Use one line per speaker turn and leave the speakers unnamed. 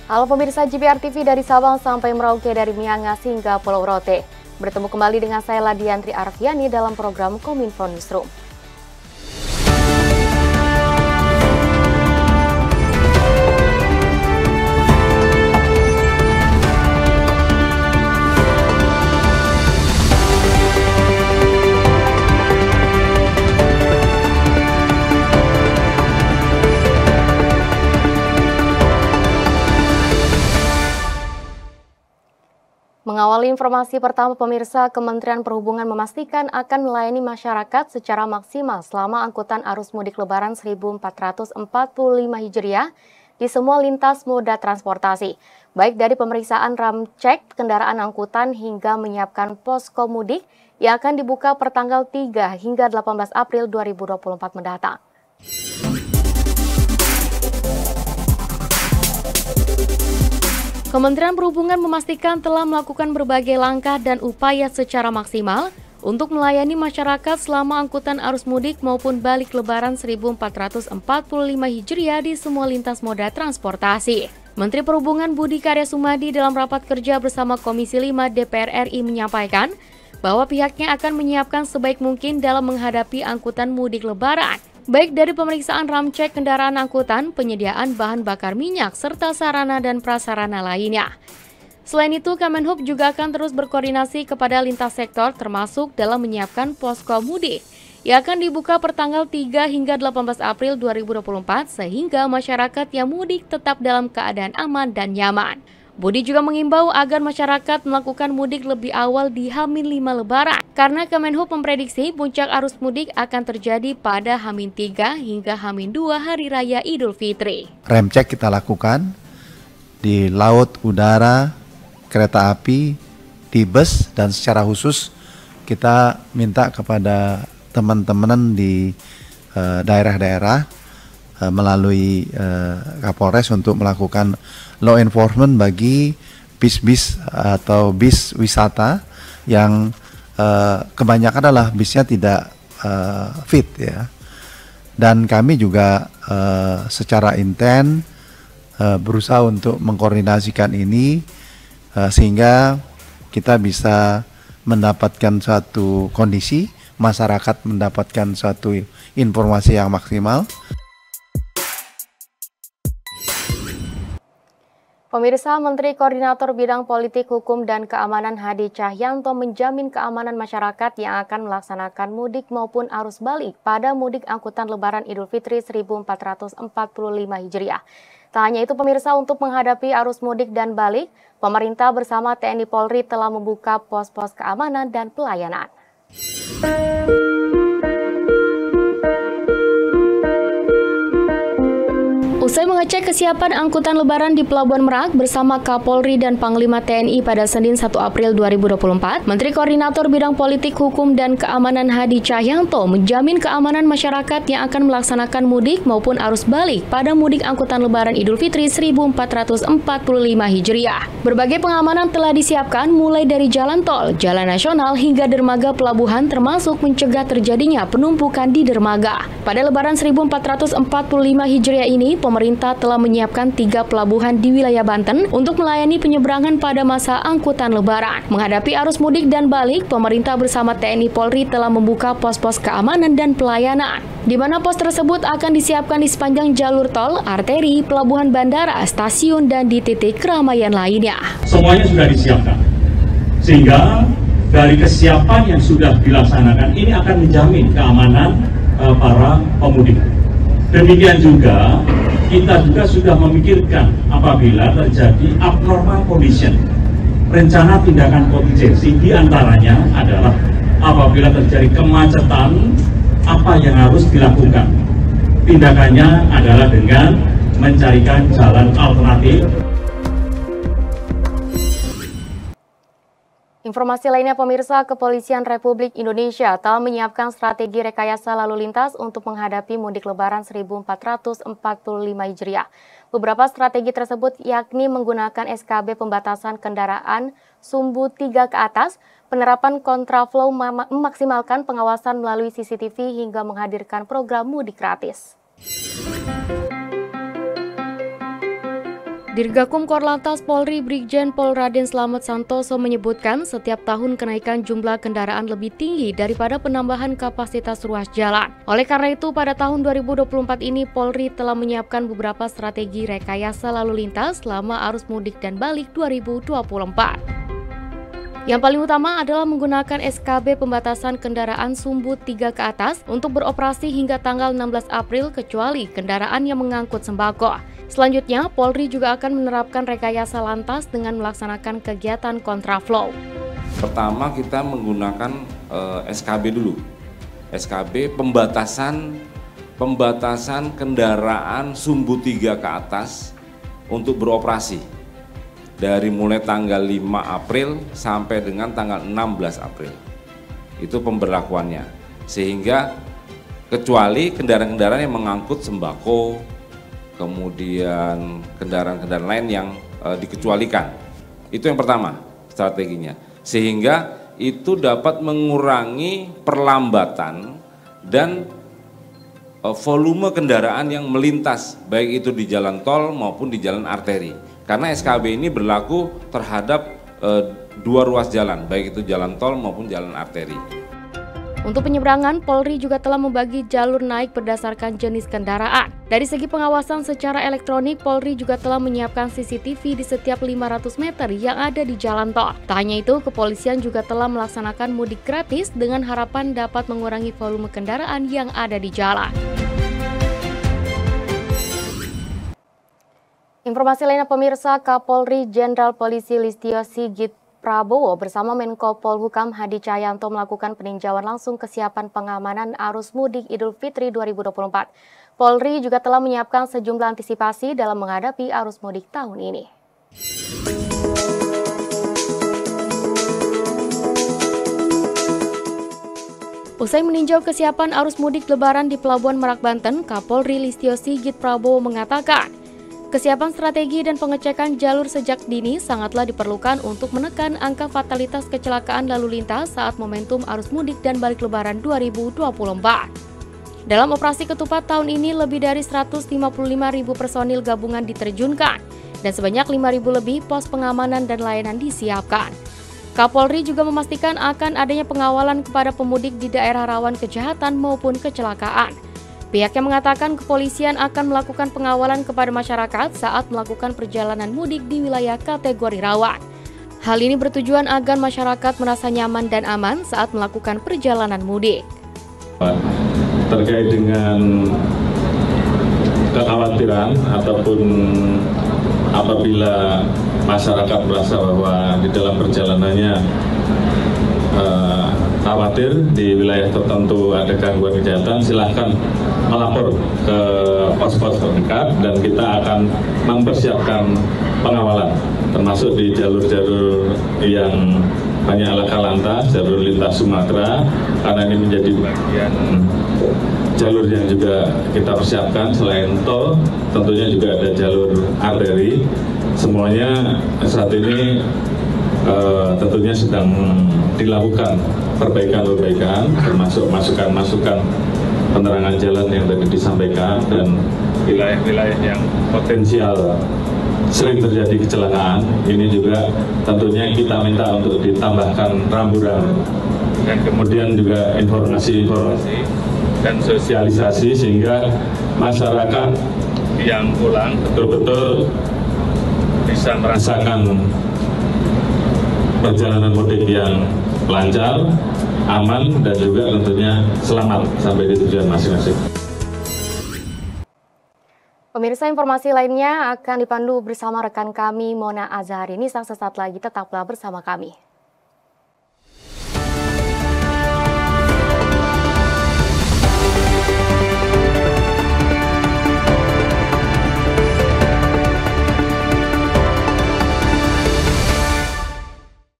Halo pemirsa JPR TV dari Sabang sampai Merauke, dari Miangas hingga Pulau Rote. Bertemu kembali dengan saya Ladiantri Arfiani dalam program Kominfo Newsroom. Mengawali informasi pertama pemirsa, Kementerian Perhubungan memastikan akan melayani masyarakat secara maksimal selama angkutan arus mudik Lebaran 1445 Hijriah di semua lintas moda transportasi, baik dari pemeriksaan ramcek kendaraan angkutan hingga menyiapkan posko mudik yang akan dibuka pertanggal 3 hingga 18 April 2024 mendatang. Kementerian Perhubungan memastikan telah melakukan berbagai langkah dan upaya secara maksimal untuk melayani masyarakat selama angkutan arus mudik maupun balik Lebaran 1445 Hijriah di semua lintas moda transportasi. Menteri Perhubungan Budi Karya Sumadi dalam rapat kerja bersama Komisi 5 DPR RI menyampaikan bahwa pihaknya akan menyiapkan sebaik mungkin dalam menghadapi angkutan mudik Lebaran, baik dari pemeriksaan ramcek kendaraan angkutan, penyediaan bahan bakar minyak, serta sarana dan prasarana lainnya. Selain itu, Kemenhub juga akan terus berkoordinasi kepada lintas sektor termasuk dalam menyiapkan posko mudik yang akan dibuka pertanggal 3 hingga 18 April 2024 sehingga masyarakat yang mudik tetap dalam keadaan aman dan nyaman. Budi juga mengimbau agar masyarakat melakukan mudik lebih awal di H-5 Lebaran, karena Kemenhub memprediksi puncak arus mudik akan terjadi pada H-3 hingga H-2 Hari Raya Idul Fitri.
Rem cek kita lakukan di laut, udara, kereta api, di bus, dan secara khusus kita minta kepada teman-teman di daerah-daerah melalui Kapolres untuk melakukan law enforcement bagi bis-bis atau bis wisata yang kebanyakan adalah bisnya tidak fit ya. Dan kami juga secara intens berusaha untuk mengkoordinasikan ini sehingga kita bisa mendapatkan suatu kondisi, masyarakat mendapatkan suatu informasi yang maksimal.
Pemirsa, Menteri Koordinator Bidang Politik, Hukum, dan Keamanan Hadi Cahyanto menjamin keamanan masyarakat yang akan melaksanakan mudik maupun arus balik pada mudik angkutan Lebaran Idul Fitri 1445 Hijriah. Tak hanya itu pemirsa, untuk menghadapi arus mudik dan balik, pemerintah bersama TNI Polri telah membuka pos-pos keamanan dan pelayanan. Usai mengecek kesiapan angkutan Lebaran di Pelabuhan Merak bersama Kapolri dan Panglima TNI pada Senin 1 April 2024, Menteri Koordinator Bidang Politik, Hukum, dan Keamanan Hadi Cahyanto menjamin keamanan masyarakat yang akan melaksanakan mudik maupun arus balik pada mudik angkutan Lebaran Idul Fitri 1445 Hijriah. Berbagai pengamanan telah disiapkan mulai dari jalan tol, jalan nasional, hingga dermaga pelabuhan, termasuk mencegah terjadinya penumpukan di dermaga. Pada Lebaran 1445 Hijriah ini, pemerintah telah menyiapkan 3 pelabuhan di wilayah Banten untuk melayani penyeberangan pada masa angkutan Lebaran. Menghadapi arus mudik dan balik, pemerintah bersama TNI Polri telah membuka pos-pos keamanan dan pelayanan, di mana pos tersebut akan disiapkan di sepanjang jalur tol, arteri, pelabuhan bandara, stasiun, dan di titik keramaian lainnya.
Semuanya sudah disiapkan, sehingga dari kesiapan yang sudah dilaksanakan ini akan menjamin keamanan para pemudik. Demikian juga kita juga sudah memikirkan apabila terjadi abnormal condition, rencana tindakan kontingensi diantaranya adalah apabila terjadi kemacetan, apa yang harus dilakukan. Tindakannya adalah dengan mencarikan jalan alternatif.
Informasi lainnya pemirsa, Kepolisian Republik Indonesia telah menyiapkan strategi rekayasa lalu lintas untuk menghadapi mudik Lebaran 1445 Hijriah. Beberapa strategi tersebut yakni menggunakan SKB pembatasan kendaraan sumbu 3 ke atas, penerapan kontraflow, memaksimalkan pengawasan melalui CCTV hingga menghadirkan program mudik gratis. Dirgakum Korlantas Polri Brigjen Pol Raden Slamet Santoso menyebutkan setiap tahun kenaikan jumlah kendaraan lebih tinggi daripada penambahan kapasitas ruas jalan. Oleh karena itu, pada tahun 2024 ini Polri telah menyiapkan beberapa strategi rekayasa lalu lintas selama arus mudik dan balik 2024. Yang paling utama adalah menggunakan SKB pembatasan kendaraan sumbu 3 ke atas untuk beroperasi hingga tanggal 16 April kecuali kendaraan yang mengangkut sembako. Selanjutnya, Polri juga akan menerapkan rekayasa lantas dengan melaksanakan kegiatan kontraflow.
Pertama, kita menggunakan SKB dulu. SKB pembatasan kendaraan sumbu 3 ke atas untuk beroperasi. Dari mulai tanggal 5 April sampai dengan tanggal 16 April. Itu pemberlakuannya. Sehingga kecuali kendaraan-kendaraan yang mengangkut sembako, kemudian kendaraan-kendaraan lain yang dikecualikan. Itu yang pertama strateginya. Sehingga itu dapat mengurangi perlambatan dan volume kendaraan yang melintas, baik itu di jalan tol maupun di jalan arteri. Karena SKB ini berlaku terhadap 2 ruas jalan, baik itu jalan tol maupun jalan arteri.
Untuk penyeberangan, Polri juga telah membagi jalur naik berdasarkan jenis kendaraan. Dari segi pengawasan secara elektronik, Polri juga telah menyiapkan CCTV di setiap 500 meter yang ada di jalan tol. Tak hanya itu, kepolisian juga telah melaksanakan mudik gratis dengan harapan dapat mengurangi volume kendaraan yang ada di jalan. Informasi lainnya pemirsa, Kapolri Jenderal Polisi Listio Sigit Prabowo bersama Menko Polhukam Hadi Cahyanto melakukan peninjauan langsung kesiapan pengamanan arus mudik Idul Fitri 2024. Polri juga telah menyiapkan sejumlah antisipasi dalam menghadapi arus mudik tahun ini. Usai meninjau kesiapan arus mudik Lebaran di Pelabuhan Merak, Banten, Kapolri Listio Sigit Prabowo mengatakan, kesiapan strategi dan pengecekan jalur sejak dini sangatlah diperlukan untuk menekan angka fatalitas kecelakaan lalu lintas saat momentum arus mudik dan balik Lebaran 2024. Dalam operasi ketupat tahun ini, lebih dari 155.000 personil gabungan diterjunkan dan sebanyak 5.000 lebih pos pengamanan dan layanan disiapkan. Kapolri juga memastikan akan adanya pengawalan kepada pemudik di daerah rawan kejahatan maupun kecelakaan. Pihaknya mengatakan kepolisian akan melakukan pengawalan kepada masyarakat saat melakukan perjalanan mudik di wilayah kategori rawan. Hal ini bertujuan agar masyarakat merasa nyaman dan aman saat melakukan perjalanan mudik.
Terkait dengan kekhawatiran ataupun apabila masyarakat merasa bahwa di dalam perjalanannya khawatir di wilayah tertentu ada gangguan kejahatan, silahkan melapor ke pos-pos terdekat dan kita akan mempersiapkan pengawalan termasuk di jalur-jalur yang banyak laka lantas, jalur lintas Sumatera, karena ini menjadi bagian jalur yang juga kita persiapkan. Selain tol, tentunya juga ada jalur arteri. Semuanya saat ini tentunya sedang dilakukan perbaikan-perbaikan, termasuk masukan-masukan penerangan jalan yang tadi disampaikan, dan wilayah-wilayah yang potensial sering terjadi kecelakaan ini juga tentunya kita minta untuk ditambahkan rambu-rambu dan kemudian juga informasi-informasi dan sosialisasi sehingga masyarakat yang pulang betul-betul bisa merasakan perjalanan mudik yang lancar, aman, dan juga tentunya selamat sampai di tujuan masing-masing.
Pemirsa, informasi lainnya akan dipandu bersama rekan kami Mona Azhari. Ini sesaat lagi, tetaplah bersama kami.